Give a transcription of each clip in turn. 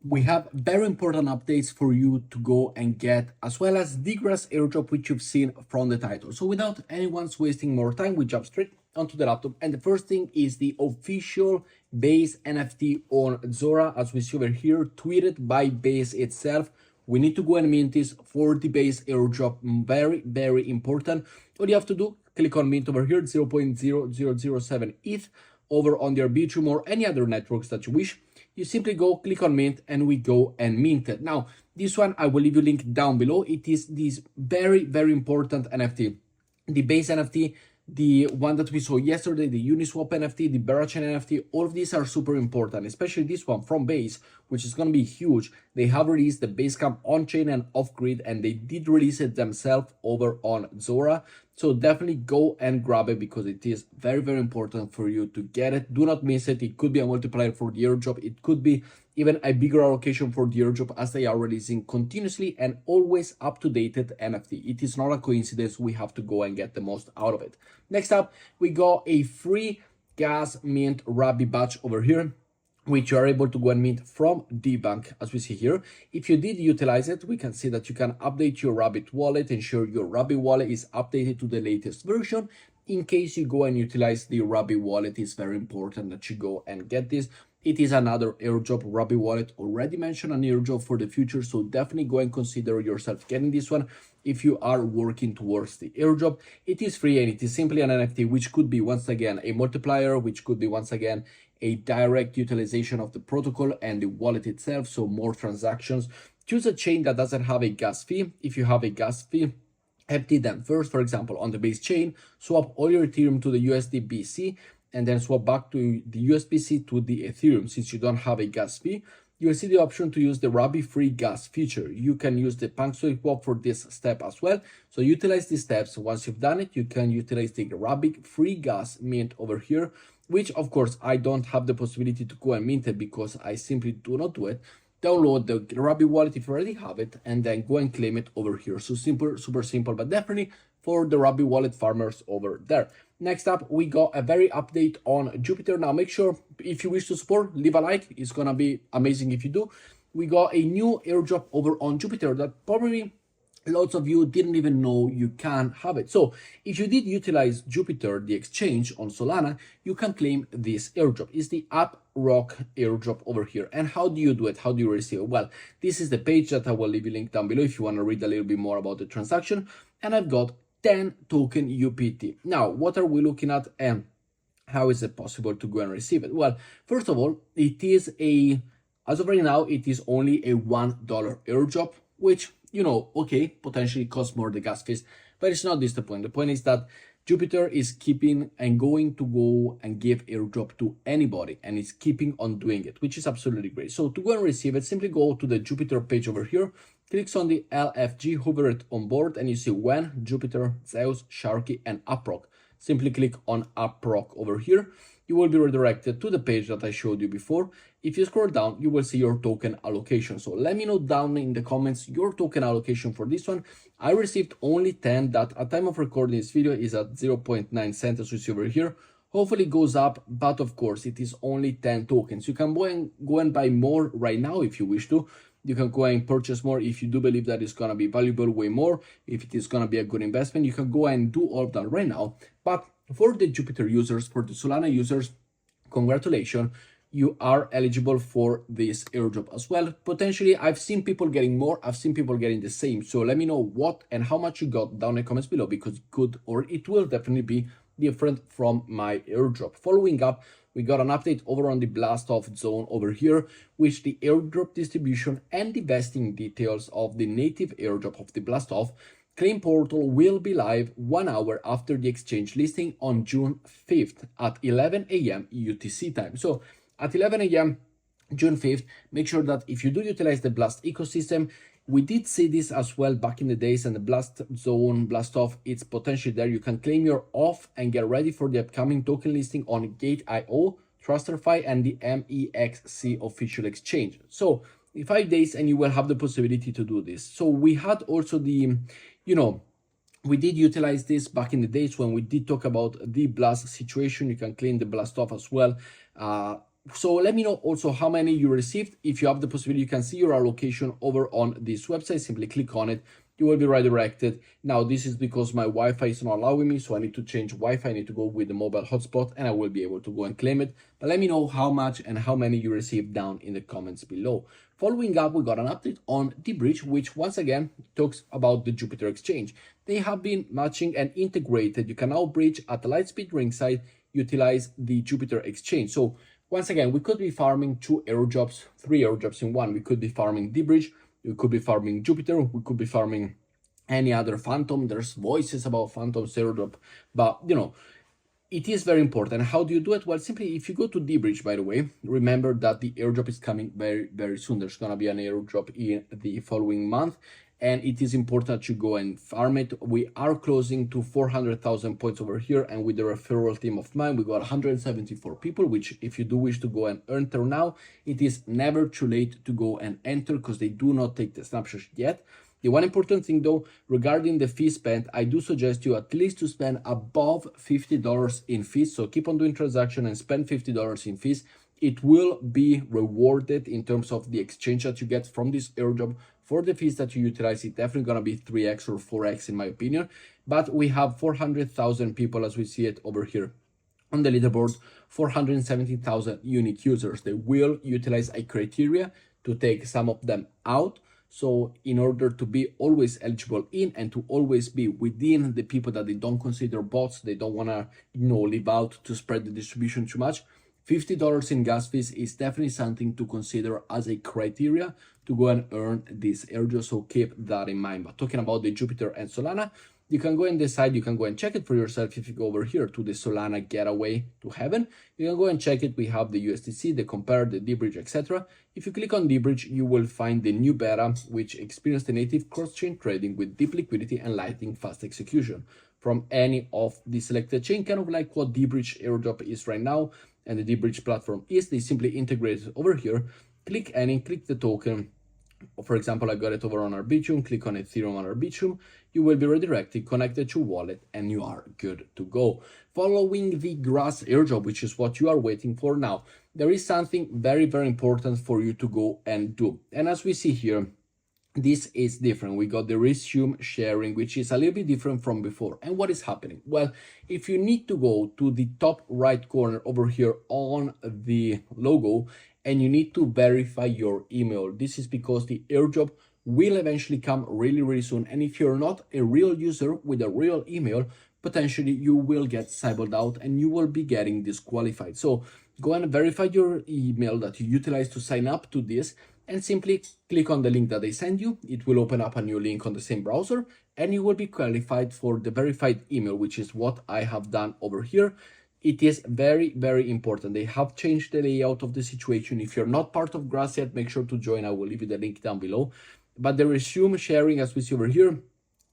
we have very important updates for you to go and get, as well as the grass airdrop, which you've seen from the title. So without anyone's wasting more time, we jump straight onto the laptop. And the first thing is the official base NFT on Zora, as we see over here, tweeted by base itself. We need to go and mint this for the base airdrop. Very, very important. All you have to do, click on mint over here, 0.0007 ETH over on the Arbitrum or any other networks that you wish. You simply go click on mint and we go and mint it. Now, this one I will leave you link down below. It is this very, very important NFT. The base NFT, the one that we saw yesterday, the Uniswap NFT, the Berachain NFT, all of these are super important, especially this one from Base, which is going to be huge. They have released the Basecamp on-chain and off-grid, and they did release it themselves over on Zora. So definitely go and grab it because it is very, very important for you to get it. Do not miss it. It could be a multiplier for the airdrop. It could be even a bigger allocation for the airdrop, as they are releasing continuously and always up-to-date NFT. It is not a coincidence. We have to go and get the most out of it. Next up, we got a free gas mint Rabbi batch over here, which you are able to go and mint from the bank, as we see here. If you did utilize it, we can see that you can update your Rabbit wallet, ensure your Rabbi wallet is updated to the latest version. In case you go and utilize the Rabbi wallet, it's very important that you go and get this. It is another airdrop. Rabbi wallet already mentioned an airdrop for the future, so definitely go and consider yourself getting this one if you are working towards the airdrop. It is free and it is simply an NFT, which could be once again a multiplier, which could be once again a direct utilization of the protocol and the wallet itself, so more transactions. Choose a chain that doesn't have a gas fee. If you have a gas fee, empty them first. For example, on the base chain, swap all your Ethereum to the USDBC and then swap back to the USBC to the Ethereum. Since you don't have a gas fee, you'll see the option to use the Rabbi free gas feature. You can use the PancakeSwap for this step as well. So utilize these steps. Once you've done it, you can utilize the Rabbi free gas mint over here, which of course I don't have the possibility to go and mint it because I simply do not do it. Download the Rabbi wallet if you already have it and then go and claim it over here. So simple, super simple, but definitely for the Rabbi wallet farmers over there. Next up, we got a very update on Jupiter. Now make sure if you wish to support, leave a like. It's gonna be amazing if you do. We got a new airdrop over on Jupiter that probably lots of you didn't even know you can have it. So if you did utilize Jupiter, the exchange on Solana, you can claim this airdrop. It's the AppRock airdrop over here. And how do you do it? How do you receive it? Well, this is the page that I will leave you link down below if you want to read a little bit more about the transaction. And I've got 10 token UPT. Now, what are we looking at and how is it possible to go and receive it? Well, first of all, it is as of right now, it is only a $1 airdrop, which, you know, okay, potentially costs more the gas fees, but it's not this the point. The point is that Jupiter is keeping and going to go and give airdrop to anybody, and it's keeping on doing it, which is absolutely great. So to go and receive it, simply go to the Jupiter page over here, clicks on the LFG, hover it on board, and you see when Jupiter, Zeus, Sharky, and AppRock. Simply click on AppRock over here. You will be redirected to the page that I showed you before. If you scroll down, you will see your token allocation. So let me know down in the comments your token allocation for this one. I received only 10. That at time of recording this video is at 0.9 cents, as you see over here. Hopefully it goes up, but of course it is only 10 tokens. You can go and buy more right now if you wish to. You can go and purchase more if you do believe that it's going to be valuable way more. If it is going to be a good investment, you can go and do all of that right now. But for the Jupiter users, for the Solana users, congratulations, you are eligible for this airdrop as well. Potentially, I've seen people getting more, I've seen people getting the same. So let me know what and how much you got down in the comments below, because it could or it will definitely be different from my airdrop. Following up, we got an update over on the blast off zone over here, which the airdrop distribution and the vesting details of the native airdrop of the blast off claim portal will be live 1 hour after the exchange listing on June 5th at 11 a.m. UTC time. So at 11 a.m. June 5th, make sure that if you do utilize the Blast ecosystem, we did see this as well back in the days, and the Blast Zone, Blast Off, it's potentially there. You can claim your off and get ready for the upcoming token listing on Gate.io, TrusterFi, and the MEXC official exchange. So in 5 days, and you will have the possibility to do this. So we had also the, we did utilize this back in the days when we did talk about the Blast situation. You can claim the Blast Off as well. So let me know also how many you received. If you have the possibility, you can see your allocation over on this website. Simply click on it. You will be redirected. Now, this is because my Wi-Fi is not allowing me, so I need to change Wi-Fi. I need to go with the mobile hotspot, and I will be able to go and claim it. But let me know how much and how many you received down in the comments below. Following up, we got an update on the bridge, which once again talks about the Jupiter exchange. They have been matching and integrated. You can now bridge at the Lightspeed ringside, utilize the Jupiter exchange. So once again, we could be farming 2 airdrops, 3 airdrops in one. We could be farming the bridge, we could be farming Jupiter, we could be farming any other phantom. There's voices about phantoms airdrop, but you know, it is very important. How do you do it? Well, simply if you go to the bridge, by the way, remember that the airdrop is coming very, very soon. There's gonna be an airdrop in the following month, and it is important that you go and farm it. We are closing to 400,000 points over here, and with the referral team of mine, we got 174 people, which if you do wish to go and enter now, it is never too late to go and enter because they do not take the snapshot yet. The one important thing though, regarding the fee spent, I do suggest you at least to spend above $50 in fees. So keep on doing transaction and spend $50 in fees. It will be rewarded in terms of the exchange that you get from this airdrop. For the fees that you utilize, it's definitely gonna be 3x or 4x in my opinion. But we have 400,000 people as we see it over here on the leaderboard, 470,000 unique users. They will utilize a criteria to take some of them out. So in order to be always eligible in and to always be within the people that they don't consider bots, they don't want to, leave out to spread the distribution too much, $50 in gas fees is definitely something to consider as a criteria to go and earn this airdrop. So keep that in mind. But talking about the Jupiter and Solana, you can go and decide, you can go and check it for yourself. If you go over here to the Solana Getaway to Heaven, you can go and check it. We have the USDC, the Compare, the D-Bridge, etc. If you click on D-Bridge, you will find the new beta, which experienced the native cross-chain trading with deep liquidity and lightning fast execution from any of the selected chain, kind of like what D-Bridge airdrop is right now. And the D-Bridge platform is, they simply integrate it over here. Click any, click the token. For example, I got it over on Arbitrum, click on Ethereum on Arbitrum, you will be redirected, connected to wallet, and you are good to go. Following the grass airdrop, which is what you are waiting for now, there is something very, very important for you to go and do. And as we see here, this is different. We got the resume sharing, which is a little bit different from before. And what is happening? Well, if you need to go to the top right corner over here on the logo, and you need to verify your email. This is because the airdrop will eventually come really, really soon. And if you're not a real user with a real email, potentially you will get cybered out and you will be getting disqualified. So go and verify your email that you utilize to sign up to this, and simply click on the link that they send you. It will open up a new link on the same browser, and you will be qualified for the verified email, which is what I have done over here. It is very, very important. They have changed the layout of the situation. If you're not part of Grass yet, make sure to join. I will leave you the link down below. But the resume sharing, as we see over here,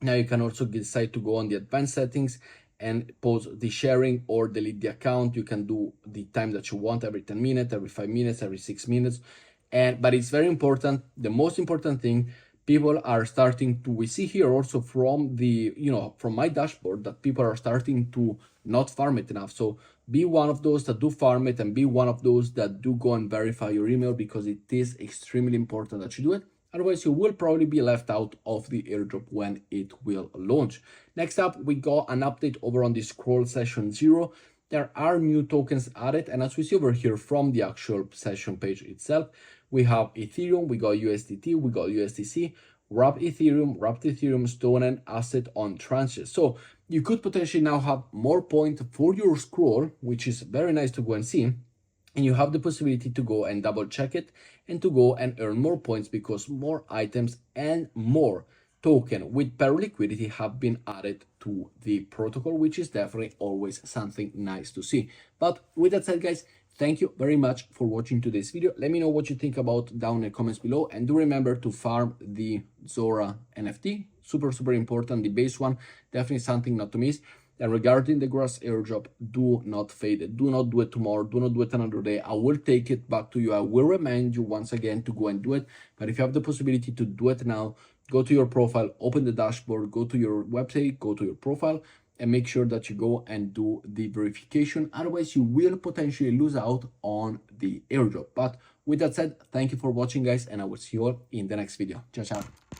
now you can also decide to go on the advanced settings and pause the sharing or delete the account. You can do the time that you want, every 10 minutes, every 5 minutes, every 6 minutes. But it's very important. The most important thing, people are starting to, we see here also from the, from my dashboard, that people are starting to not farm it enough. So be one of those that do farm it, and be one of those that do go and verify your email, because it is extremely important that you do it. Otherwise, you will probably be left out of the airdrop when it will launch. Next up, we got an update over on the scroll session 0. There are new tokens added, and as we see over here from the actual session page itself, we have Ethereum, we got USDT, we got USDC, wrapped Ethereum, stolen asset on tranches. So you could potentially now have more points for your scroll, which is very nice to go and see. And you have the possibility to go and double check it and to go and earn more points, because more items and more token with pair liquidity have been added to the protocol, which is definitely always something nice to see. But with that said, guys, thank you very much for watching today's video. Let me know what you think about down in the comments below, and do remember to farm the Zora NFT. Super, super important. The base one, definitely something not to miss. And regarding the grass airdrop, do not fade it. Do not do it tomorrow. Do not do it another day. I will take it back to you. I will remind you once again to go and do it. But if you have the possibility to do it now, go to your profile, open the dashboard, go to your website, go to your profile, and make sure that you go and do the verification. Otherwise, you will potentially lose out on the airdrop. But with that said, thank you for watching, guys, and I will see you all in the next video. Ciao, ciao.